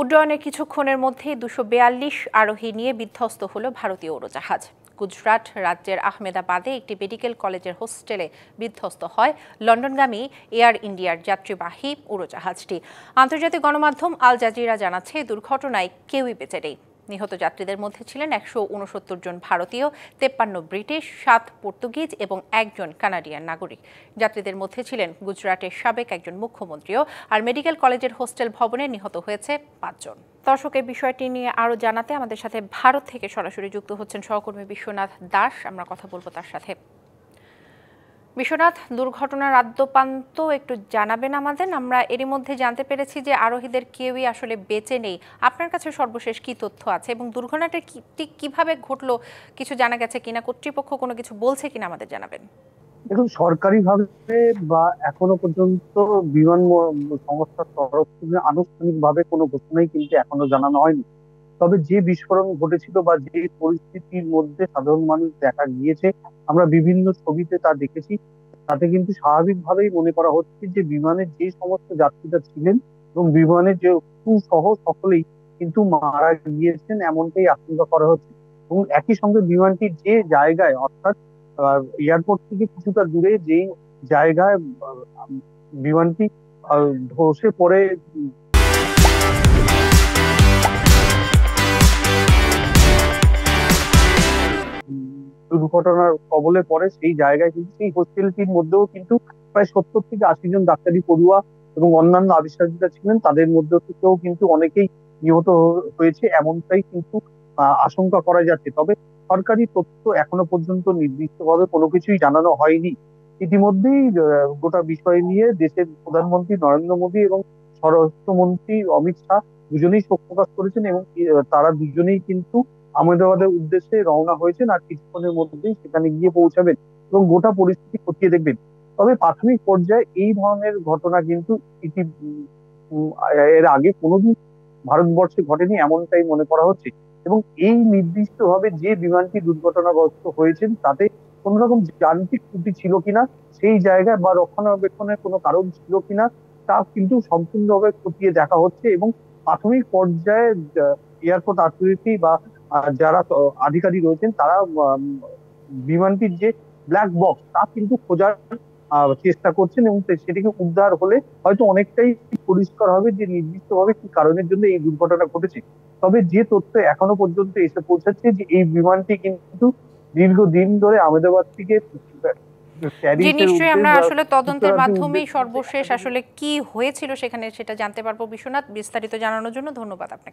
উড্ডয়নের কিছুক্ষণের মধ্যেই ২৪২ আরোহী নিয়ে বিধ্বস্ত হল ভারতীয় উড়োজাহাজ। গুজরাট রাজ্যের আহমেদাবাদে একটি মেডিকেল কলেজের হোস্টেলে বিধ্বস্ত হয় লন্ডনগামী এয়ার ইন্ডিয়ার যাত্রীবাহী উড়োজাহাজটি। আন্তর্জাতিক গণমাধ্যম আল জাজিরা জানাচ্ছে, দুর্ঘটনায় কেউই বেঁচে নেই। নিহত যাত্রীদের মধ্যে ছিলেন ১৬৯ জন ভারতীয়, ৫৩ ব্রিটিশ, ৭ পর্তুগিজ এবং ১ জন কানাডিয়ান নাগরিক। যাত্রীদের মধ্যে ছিলেন গুজরাটের সাবেক একজন মুখ্যমন্ত্রীও। আর মেডিকেল কলেজের হোস্টেল ভবনে নিহত হয়েছে ৫ জন। দর্শক, এই বিষয়টি নিয়ে আরও জানাতে আমাদের সাথে ভারত থেকে সরাসরি যুক্ত হচ্ছেন সহকর্মী বিশ্বনাথ দাস। আমরা কথা বলবো তার সাথে। বিশ্বনাথ, দুর্ঘটনার আদ্যোপান্ত একটু জানাবেন আমাদের। আমরা এরই মধ্যে জানতে পেরেছি যে আরোহীদের কেউই আসলে বেঁচে নেই। আপনার কাছে সর্বশেষ কি তথ্য আছে এবং দুর্ঘটনাটা ঠিক কিভাবে ঘটলো কিছু জানা গেছে কিনা, কর্তৃপক্ষ কোনো কিছু বলছে কিনা আমাদের জানাবেন। দেখুন, সরকারিভাবে বা এখনো পর্যন্ত বিমান সংস্থার তরফ থেকে আনুষ্ঠানিকভাবে কোনো ঘোষণাই কিন্তু এখনো জানানো হয়নি। তবে যে বিস্ফোরণ ঘটেছিল বা যে পরিস্থিতির মধ্যে সাধারণ মানুষ দেখা গিয়েছে, আমরা বিভিন্ন ছবিতে তা দেখেছি। তাতে কিন্তু স্বাভাবিকভাবেই মনে করা হচ্ছে যে বিমানের যে সমস্ত যাত্রীরা ছিলেন এবং বিমানের যে ক্রু সহ সকলেই কিন্তু মারা গিয়েছেন, এমনটাই আশঙ্কা করা হচ্ছে। এবং একই সঙ্গে বিমানটি যে জায়গায়, অর্থাৎ এয়ারপোর্ট থেকে কিছুটা দূরে যেই জায়গায় বিমানটি ধসে পড়ে দুর্ঘটনার কবলে পড়ে, সেই জায়গায় কিন্তু সেই হোস্টেলটির মধ্যেও কিন্তু প্রায় ৭০ থেকে ৮০ জন ডাক্তারি পড়ুয়া এবং অন্যান্য আবিষ্কারকরা ছিলেন। তাদের মধ্যে থেকেও কিন্তু অনেকেই নিহত হয়েছে, এমনটাই কিন্তু আশঙ্কা করা যাচ্ছে। তবে সরকারি তথ্য এখনো পর্যন্ত নির্দিষ্টভাবে কোনো কিছুই জানানো হয়নি। ইতিমধ্যেই গোটা বিষয় নিয়ে দেশের প্রধানমন্ত্রী নরেন্দ্র মোদী এবং স্বরাষ্ট্রমন্ত্রী অমিত শাহ দুজনেই শোক প্রকাশ করেছেন এবং তারা দুজনেই কিন্তু আহমেদাবাদের উদ্দেশ্যে রওনা হয়েছেন আর কিছুক্ষণের মধ্যেই সেখানে গিয়ে পৌঁছাবেন এবং গোটা পরিস্থিতি খতিয়ে দেখবেন। তবে প্রাথমিক পর্যায়ে এই ধরনের ঘটনা কিন্তু এর আগে কোনোদিন ভারতবর্ষে ঘটেনি, এমনটাই মনে করা হচ্ছে। এবং এই নির্দিষ্টভাবে যে বিমানটি দুর্ঘটনাগ্রস্ত হয়েছেন তাতে কোন রকম যান্ত্রিক ত্রুটি ছিল কিনা, সেই জায়গায় বা রক্ষণাবেক্ষণের কোনো কারণ ছিল কিনা, তা কিন্তু সম্পূর্ণভাবে খতিয়ে দেখা হচ্ছে। এবং প্রাথমিক পর্যায়ে এয়ারপোর্ট অথরিটি বা যারা আধিকারিক রয়েছেন তারা বিমানটির যে ব্ল্যাক বক্স তা কিন্তু খোঁজার চেষ্টা করছেন এবং সেটিকে উদ্ধার হলে হয়তো অনেকটাই পরিষ্কার হবে যে নির্দিষ্টভাবে কি কারণের জন্য এই দুর্ঘটনা ঘটেছে। তবে যে তথ্য এখনো পর্যন্ত এসে পৌঁছাচ্ছে যে এই বিমানটি কিন্তু দীর্ঘদিন ধরে আহমেদাবাদ থেকে জি, প্যারিসের নিশ্চয়ই আমরা উদ্দেশ্যে আসলে তদন্তের যুক্তরাজ্যের মাধ্যমেই উদ্দেশ্যে সর্বশেষ আসলে কি হয়েছিল সেখানে সেটা জানতে পারবো। বিশ্বনাথ, বিস্তারিত জানানোর জন্য ধন্যবাদ আপনাকে।